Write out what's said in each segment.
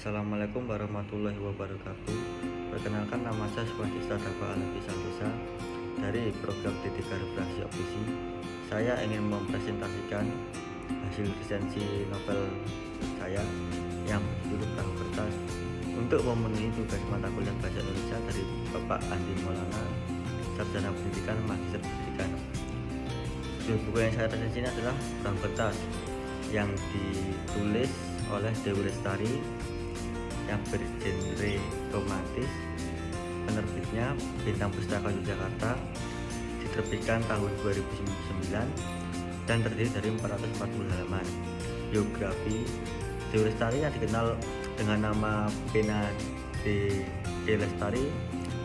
Assalamualaikum warahmatullahi wabarakatuh. Perkenalkan, nama saya Suwadista Dava Alfi Santosa dari program D3 Refraksi Optisi. Saya ingin mempresentasikan hasil resensi novel saya yang berjudul Perahu Kertas untuk memenuhi tugas mata kuliah Bahasa Indonesia dari Bapak Andi Maulana, Sarjana Pendidikan, Magister Pendidikan. Judul buku yang saya resensi ini adalah Perahu Kertas yang ditulis oleh Dewi Lestari, yang bergenre romantis. Penerbitnya Bintang Pustaka Yogyakarta, diterbitkan tahun 2009 dan terdiri dari 440 halaman. Biografi Dewi Lestari yang dikenal dengan nama pena D. Lestari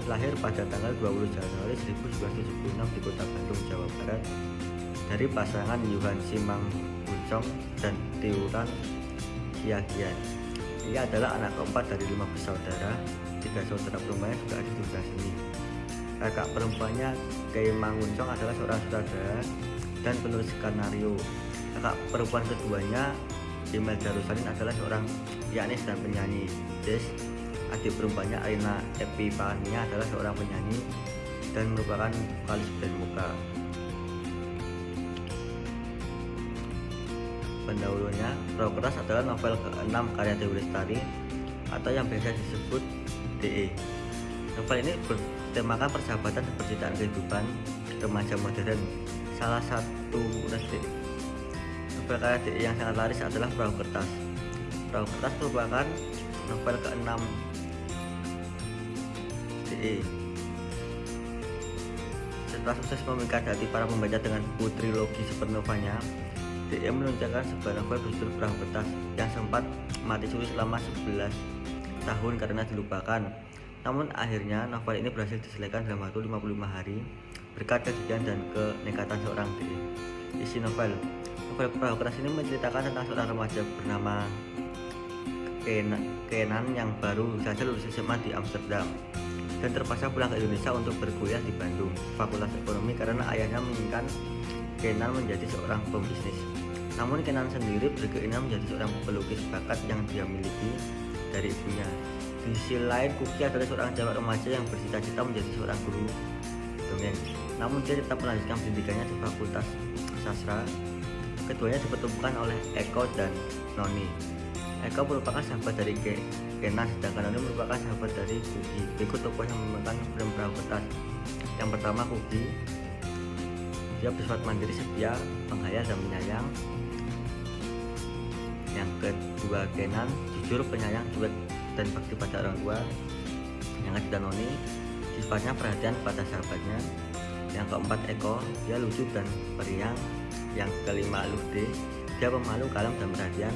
lahir pada tanggal 20 Januari 1976 di Kota Bandung, Jawa Barat, dari pasangan Yuhan Simangguncong dan Tiuran Siagian. Ia adalah anak keempat dari 5 bersaudara. 3 saudara perempuannya juga ada di dunia seni. Kakak perempuannya Kiai Manguncong adalah seorang sutradara dan penulis skenario. Kakak perempuan keduanya Imelda Rosalin adalah seorang pianis dan penyanyi jazz. Adik perempuannya Arina Epifania adalah seorang penyanyi dan merupakan vokalis band Muka. Pendahulunya, Perahu Kertas adalah novel ke-6 karya Dewi Lestari atau yang biasa disebut DE. Novel ini bertemakan persahabatan dan percintaan kehidupan remaja modern. Salah satu novel karya DE yang sangat laris adalah Perahu Kertas. Perahu Kertas merupakan novel ke-6 DE. Setelah sukses memikat hati para pembaca dengan buku trilogi supernovanya, DE meluncurkan sebuah novel berjudul Perahu Kertas yang sempat mati suri selama 11 tahun karena dilupakan. Namun akhirnya novel ini berhasil diselesaikan dalam waktu 55 hari berkat kegigihan dan kenekatan seorang DE. Isi novel Perahu Kertas ini menceritakan tentang seorang remaja bernama Kenan yang baru saja lulus SMA di Amsterdam dan terpaksa pulang ke Indonesia untuk berkuliah di Bandung, Fakultas Ekonomi, karena ayahnya menginginkan Kenan menjadi seorang pembisnis. Namun Kenan sendiri berkeinginan menjadi seorang pelukis bakat yang dia miliki dari ibunya. Di sisi lain, Kuki adalah seorang cewek remaja yang bercita-cita menjadi seorang guru dongeng. Namun dia tetap melanjutkan pendidikannya di Fakultas Sastra. Keduanya dipertemukan oleh Eko dan Noni. Eko merupakan sahabat dari Kenan, sedangkan Noni merupakan sahabat dari Kuki. Berikut tokoh yang memegang film Perahu Kertas. Yang pertama, Kuki. Dia bersifat mandiri, setia, penghayal dan menyayang. Yang kedua, Kenan, jujur, penyayang, cuek dan bakti pada orang tua. Yang ketiga, Noni, sifatnya perhatian pada sahabatnya. Yang keempat, Eko, dia lucu dan periang. Yang kelima, Lude, dia pemalu, kalem dan perhatian.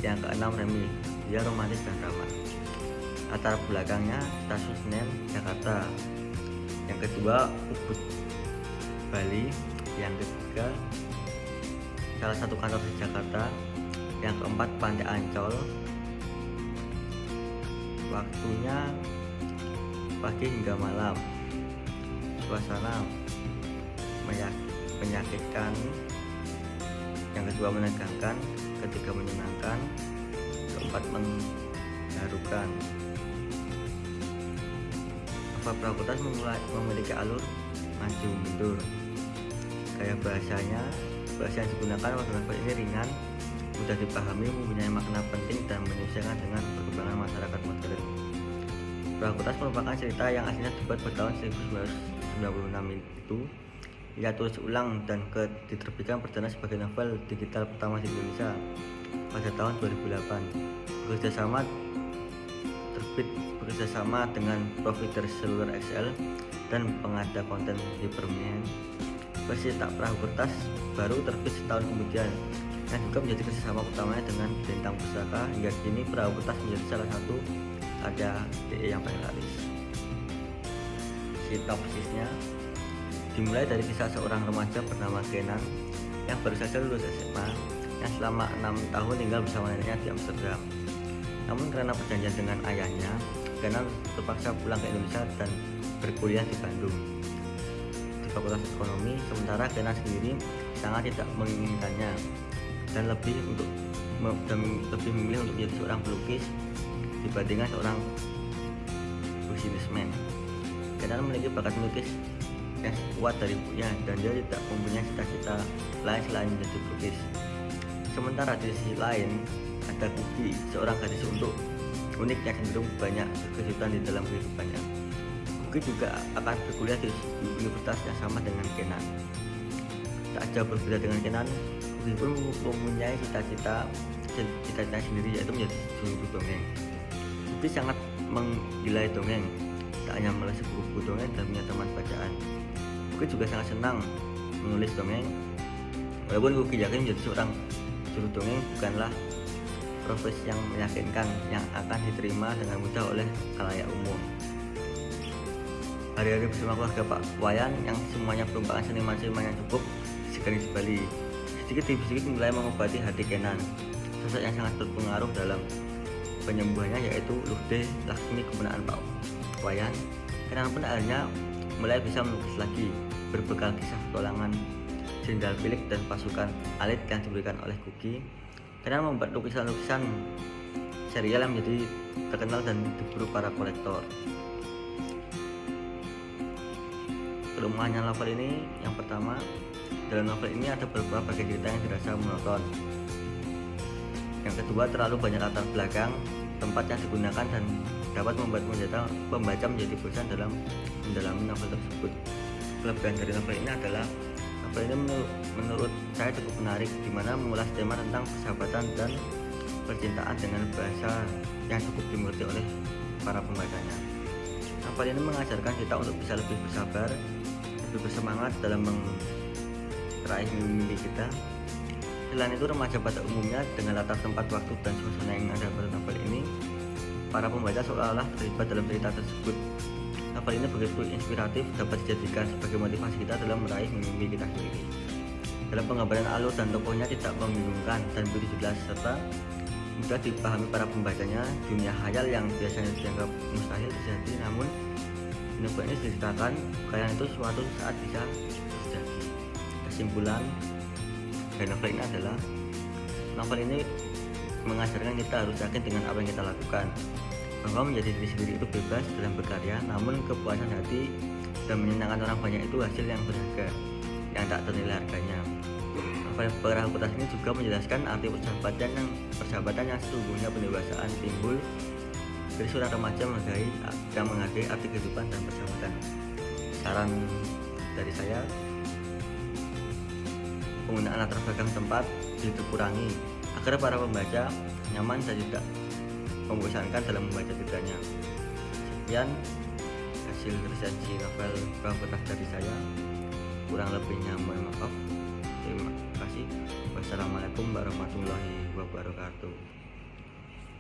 Yang keenam, Remi, dia romantis dan ramah. Latar belakangnya stasiun Senen, Jakarta. Yang kedua, Ubud, Bali. Yang ketiga, salah satu kantor di Jakarta. Yang keempat, Pantai Ancol. Waktunya pagi hingga malam. Suasana menyakitkan. Yang kedua, menegangkan. Ketiga, menyenangkan. Keempat, mengharukan. Novel Perahu Kertas memiliki alur maju mundur. Gaya bahasa yang digunakan pada novel ini ringan, mudah dipahami, mempunyai makna penting dan menyesuaikan dengan perkembangan masyarakat modern. Perahu Kertas merupakan cerita yang aslinya dibuat pada tahun 1996 itu. Ia tulis ulang dan diterbitkan perdana sebagai novel digital pertama di Indonesia pada tahun 2008. Bekerjasama dengan provider seluler XL dan pengada konten Hypermind. Versi tak Perahu Kertas baru terbit setahun kemudian, yang juga menjadi kerjasama utamanya dengan Bintang Pustaka. Hingga kini Perahu Kertas menjadi salah satu karya DE yang paling laris. Sinopsisnya dimulai dari kisah seorang remaja bernama Kenan yang baru saja lulus SMA, yang selama 6 tahun tinggal bersama neneknya di Amsterdam. Namun karena perjanjian dengan ayahnya, Kenan terpaksa pulang ke Indonesia dan berkuliah di Bandung di Fakultas Ekonomi. Sementara Kenan sendiri sangat tidak menginginkannya dan lebih memilih untuk menjadi seorang pelukis dibandingkan seorang businessman. Kenan memiliki bakat melukis yang kuat dari ibunya dan dia tidak mempunyai cita-cita lain selain menjadi pelukis. Sementara di sisi lain ada Kuki, seorang gadis untuk uniknya cenderung banyak kejutan di dalam kehidupannya. Kuki juga akan berkuliah di universitas yang sama dengan Kenan. Tak jauh berbeda dengan Kenan, Kuki pun mempunyai cita-cita sendiri, yaitu menjadi juru dongeng. Kuki sangat menggilai dongeng, tak hanya menulis buku dongeng dan punya teman bacaan. Kuki juga sangat senang menulis dongeng. Walaupun Kuki yakin menjadi seorang juru dongeng bukanlah profesi yang meyakinkan yang akan diterima dengan mudah oleh khalayak umum. Hari-hari bersama keluarga Pak Wayan yang semuanya merupakan seniman-seniman yang cukup sekali di Bali, sedikit demi sedikit mulai mengobati hati Kenan. Sosok yang sangat berpengaruh dalam penyembuhannya yaitu Luhde Laksmi, keponakan Pak Wayan. Kenan pun akhirnya mulai bisa melukis lagi berbekal kisah petualangan Jenderal Pilik dan pasukan alit yang diberikan oleh Kuki. Kenan membuat lukisan-lukisan serial yang menjadi terkenal dan diburu para kolektor. Kelemahannya novel ini, yang pertama, dalam novel ini ada beberapa bagian cerita yang dirasa monoton. Yang kedua, terlalu banyak latar belakang, tempat yang digunakan dan dapat membuat pembaca menjadi bosan dalam mendalami novel tersebut. Kelebihan dari novel ini adalah novel ini menurut saya cukup menarik, di mana mengulas tema tentang persahabatan dan percintaan dengan bahasa yang cukup dimengerti oleh para pembacanya. Novel ini mengajarkan kita untuk bisa lebih bersabar, lebih bersemangat dalam meraih mimpi kita. Selain itu, remaja pada umumnya dengan latar tempat, waktu, dan suasana yang ada pada novel ini, para pembaca seolah-olah terlibat dalam cerita tersebut. Novel ini begitu inspiratif, dapat dijadikan sebagai motivasi kita dalam meraih mimpi kita sendiri. Dalam penggambaran alur dan tokohnya tidak membingungkan dan begitu jelas serta mudah dipahami para pembacanya. Dunia khayal yang biasanya dianggap mustahil terjadi, namun di novel ini diceritakan kekayaan itu suatu saat bisa terjadi. Kesimpulan dari novel ini adalah novel ini mengajarkan kita harus yakin dengan apa yang kita lakukan, bahwa menjadi diri sendiri itu bebas dalam berkarya, namun kepuasan hati dan menyenangkan orang banyak itu hasil yang berharga, yang tak ternilai harganya. Novel Perahu ini juga menjelaskan arti persahabatan yang sesungguhnya. Pendewasaan timbul dari seorang remaja yang menghargai arti kehidupan dan persahabatan. Saran dari saya, penggunaan latar belakang tempat dikurangi agar para pembaca nyaman dan tidak membosankan dalam membaca ceritanya. Sekian hasil resensi novel Perahu dari saya. Kurang lebihnya mohon maaf. Terima kasih. Wassalamualaikum warahmatullahi wabarakatuh.